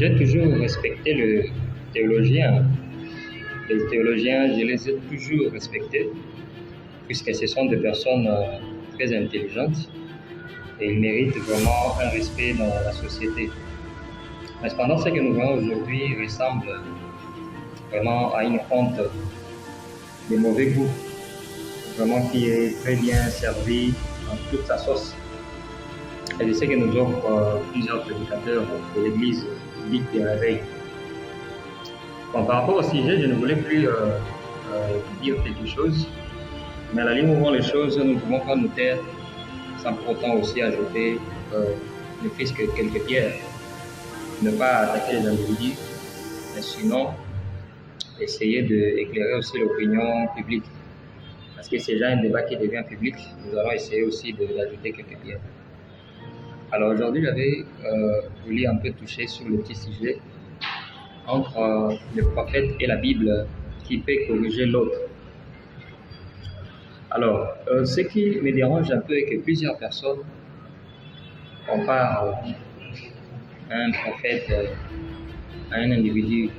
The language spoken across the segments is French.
J'ai toujours respecté le théologien. Les théologiens, je les ai toujours respectés, puisque ce sont des personnes très intelligentes et ils méritent vraiment un respect dans la société. Mais cependant, ce que nous voyons aujourd'hui ressemble vraiment à une honte de mauvais goût, vraiment qui est très bien servi dans toute sa sauce. Et je sais que nous offre plusieurs prédicateurs de l'Église publique des réveils. Bon, par rapport au sujet, je ne voulais plus dire quelque chose, mais à la ligne où vont les choses, nous ne pouvons pas nous taire sans pour autant aussi ajouter ne fût-ce que quelques pierres. Ne pas attaquer les individus, mais sinon essayer d'éclairer aussi l'opinion publique. Parce que c'est déjà un débat qui devient public, nous allons essayer aussi d'ajouter quelques pierres. Alors aujourd'hui, j'avais voulu un peu toucher sur le petit sujet entre le prophète et la Bible qui peut corriger l'autre. Alors, ce qui me dérange un peu est que plusieurs personnes comparent un prophète à un individu.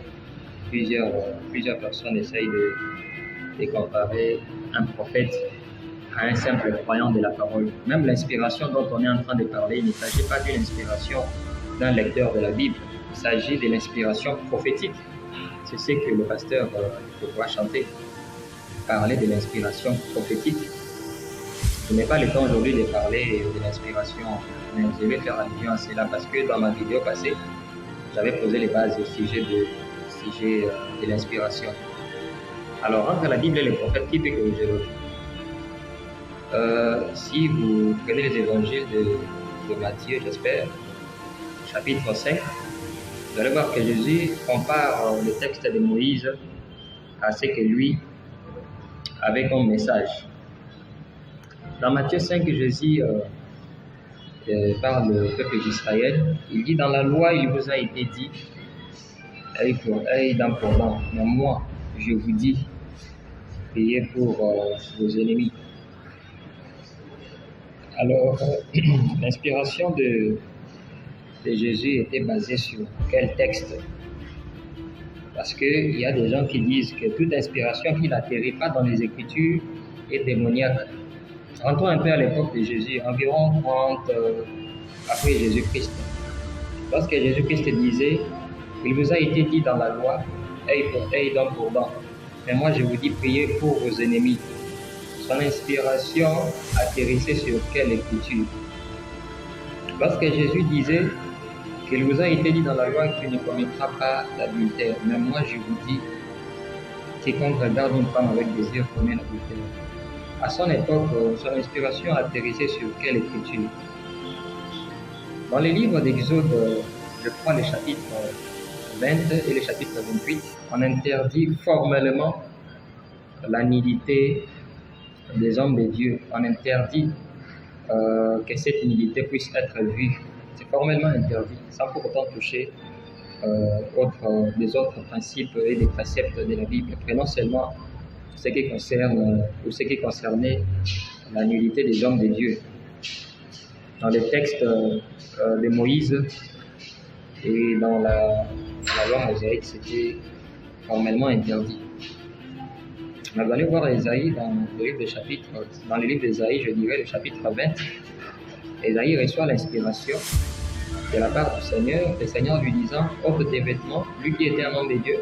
Plusieurs personnes essayent de comparer un prophète à un simple croyant de la parole. Même l'inspiration dont on est en train de parler, il ne s'agit pas d'une inspiration d'un lecteur de la Bible, il s'agit de l'inspiration prophétique. C'est ce que le pasteur pourra chanter, parler de l'inspiration prophétique. Je n'ai pas le temps aujourd'hui de parler de l'inspiration, mais je vais faire allusion à cela parce que dans ma vidéo passée, j'avais posé les bases au sujet de l'inspiration. Alors, entre la Bible et les prophètes, qui peut corriger l'autre? Si vous prenez les évangiles de Matthieu, j'espère, chapitre 5, vous allez voir que Jésus compare le texte de Moïse à ce que lui avait comme message. Dans Matthieu 5, Jésus parle au peuple d'Israël. Il dit, dans la loi, il vous a été dit, œil dent pour dent, mais moi, je vous dis, priez pour vos ennemis. Alors, l'inspiration de Jésus était basée sur quel texte? Parce qu'il y a des gens qui disent que toute inspiration qui n'atterrit pas dans les Écritures est démoniaque. Rentrons un peu à l'époque de Jésus, environ 30 après Jésus-Christ. Lorsque Jésus-Christ disait, il vous a été dit dans la loi, œil pour œil, dent pour dent. Mais moi je vous dis, priez pour vos ennemis. Son inspiration atterrissait sur quelle écriture? Lorsque Jésus disait qu'il vous a été dit dans la loi qu'il ne commettra pas d'adultère, mais moi je vous dis, quiconque regarde une femme avec désir commet l'adultère. À son époque, son inspiration atterrissait sur quelle écriture? Dans les livres d'Exode, je crois les chapitres 20 et les chapitres 28, on interdit formellement la nudité des hommes de Dieu. On interdit que cette nudité puisse être vue. C'est formellement interdit, sans pour autant toucher des autres principes et des préceptes de la Bible. Prenons seulement ce qui concerne ou ce qui concernait la nudité des hommes de Dieu. Dans les textes de Moïse et dans la loi mosaïque, c'était formellement interdit. Mais vous allez voir Ésaïe dans le livre d'Ésaïe, je dirais le chapitre 20. Ésaïe reçoit l'inspiration de la part du Seigneur, le Seigneur lui disant, ôte tes vêtements, lui qui était un homme de Dieu,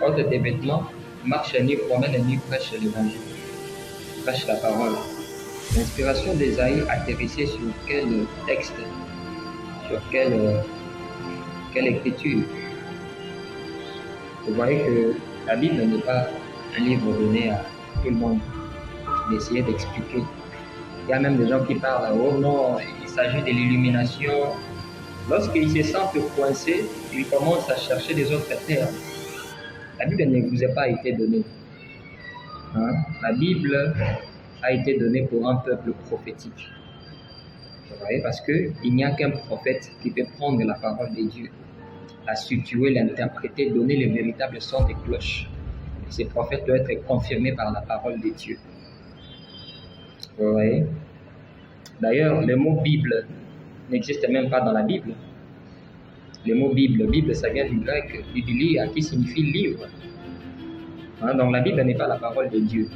ôte tes vêtements, marche nu, promène nu, prêche l'évangile, prêche la parole. L'inspiration d'Ésaïe atterrissait sur quel texte, sur quelle écriture? Vous voyez que la Bible n'est pas un livre donné à tout le monde d'essayer d'expliquer. Il y a même des gens qui parlent, oh non, il s'agit de l'illumination. Lorsqu'ils se sentent coincés, ils commencent à chercher des autres termes. La Bible ne vous a pas été donnée. La Bible a été donnée pour un peuple prophétique. Vous voyez, parce qu'il n'y a qu'un prophète qui peut prendre la parole de Dieu, la situer, l'interpréter, donner le véritable son des cloches. Et ces prophètes doivent être confirmés par la parole de Dieu. Vous voyez? D'ailleurs, le mot Bible n'existe même pas dans la Bible. Le mot Bible, Bible ça vient du grec biblia qui signifie livre. Donc la Bible n'est pas la parole de Dieu.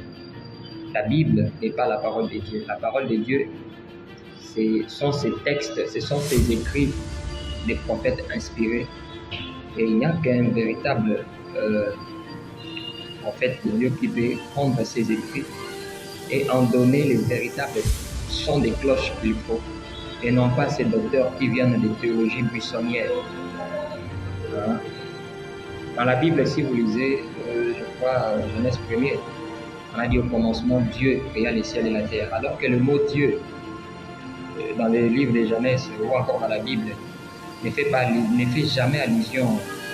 La Bible n'est pas la parole de Dieu. La parole de Dieu, ce sont ces textes, ce sont ces écrits des prophètes inspirés. Et il n'y a qu'un véritable prophète de Dieu qui peut prendre ces écrits et en donner les véritables sons des cloches qu'il faut. Et non pas ces docteurs qui viennent des théologies buissonnières. Dans la Bible, si vous lisez, je crois, Genèse 1er, on a dit au commencement, Dieu créa les ciels et la terre. Alors que le mot Dieu, dans les livres de Genèse ou encore dans la Bible, ne fait jamais allusion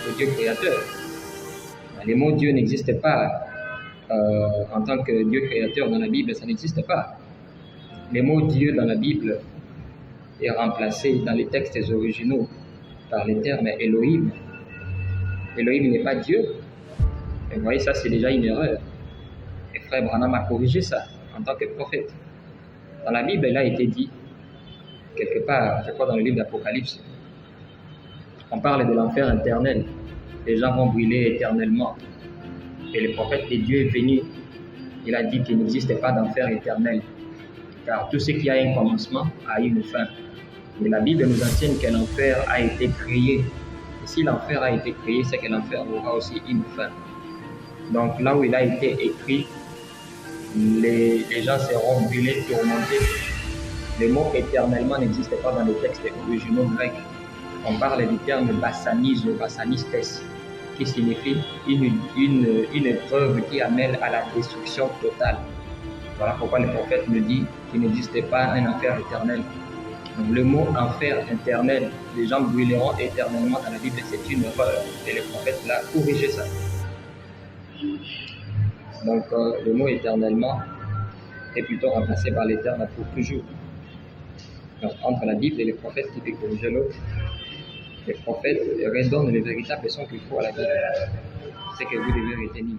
au Dieu créateur. Le mot Dieu n'existe pas en tant que Dieu créateur dans la Bible, ça n'existe pas. Le mot Dieu dans la Bible est remplacé dans les textes originaux par le terme Elohim. Elohim n'est pas Dieu. Et vous voyez, ça c'est déjà une erreur. Et frère Branham a corrigé ça en tant que prophète. Dans la Bible, il a été dit, quelque part, je crois dans le livre d'Apocalypse, on parle de l'enfer éternel. Les gens vont brûler éternellement. Et le prophète de Dieu est venu. Il a dit qu'il n'existe pas d'enfer éternel. Car tout ce qui a un commencement a une fin. Mais la Bible nous enseigne que l'enfer a été créé. Et si l'enfer a été créé, c'est que l'enfer aura aussi une fin. Donc là où il a été écrit, les gens seront brûlés, tourmentés. Le mot éternellement n'existe pas dans les textes originaux grecs. On parle du terme bassanis ou bassanistes, qui signifie une épreuve qui amène à la destruction totale. Voilà pourquoi le prophète nous dit qu'il n'existe pas un enfer éternel. Donc, le mot enfer éternel, les gens brûleront éternellement dans la Bible, c'est une erreur. Et le prophète l'a corrigé ça. Donc le mot éternellement est plutôt remplacé par l'éternel pour toujours. Donc entre la Bible et le prophète qui peut corriger l'autre, le prophète redonne le véritable son qu'il faut à la Bible. C'est que vous devez retenir.